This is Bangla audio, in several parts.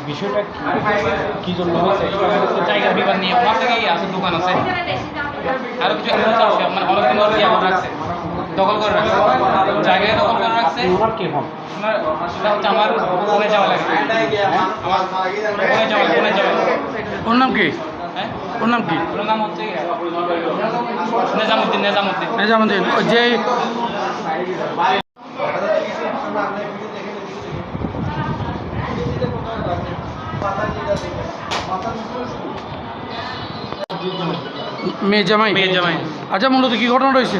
বিষয়টা কি জন্য জায়গার বিবাদ নিয়ে ওনার থেকেই আছে, দোকান আছে, আরো কিছু মানে অনেকদিন রাখছে, দখল করে রাখছে, জায়গায় দখল করে রাখছে। ওনার কি হন? সেটা হচ্ছে আমার ফোনে যাওয়া লাগে, আমার ফোনে যাওয়া। ওর নাম কি? হ্যাঁ, ওর নাম কি? ওর নাম হচ্ছে নেজামুদ্দিন। নেজামুদ্দিন যে মেয়ে জামাই। আচ্ছা, মূলত কি ঘটনা রয়েছে?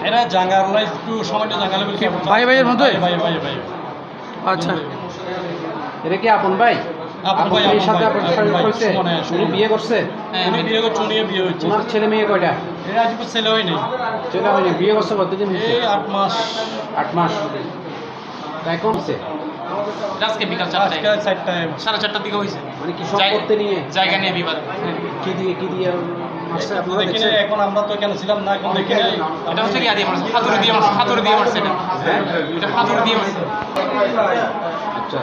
এরা জাঙ্গাল একটু সময়টা জাঙ্গালে ভাই ভাইয়ের মধ্যে? ভাই। আচ্ছা, এটা কি আপন ভাই? বিয়ে করছে? বিয়ে হচ্ছে। ওনার ছেলে মেয়ে কয়টা? ছেলে হয়নি, বিয়ে করছে কতদিন? 8 মাস। 8 মাস। তাই কমছে আজকে বিকাল 4টায়, 4:30টার দিকে হয়েছে। মানে কি সম্পত্তি নিয়ে, জায়গা নিয়ে বিবাদ। কি দিয়ে মারছে আপনারা দেখছেন? এখন আমরা তো কেন ছিলাম না, এখন দেখি এটা হচ্ছে কি দিয়ে মারছে, হাতুড়ি দিয়ে মারছে। এটা হাতুড়ি দিয়ে মারছে। আচ্ছা,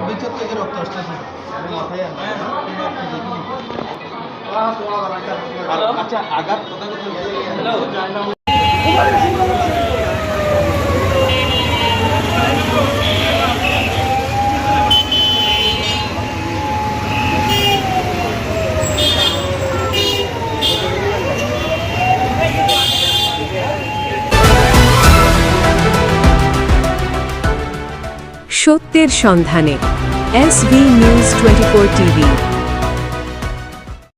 ভিতর থেকে রক্ত আসতেছে আচ্ছা, আঘাত সত্যের সন্ধানে SB নিউজ 24 টিভি।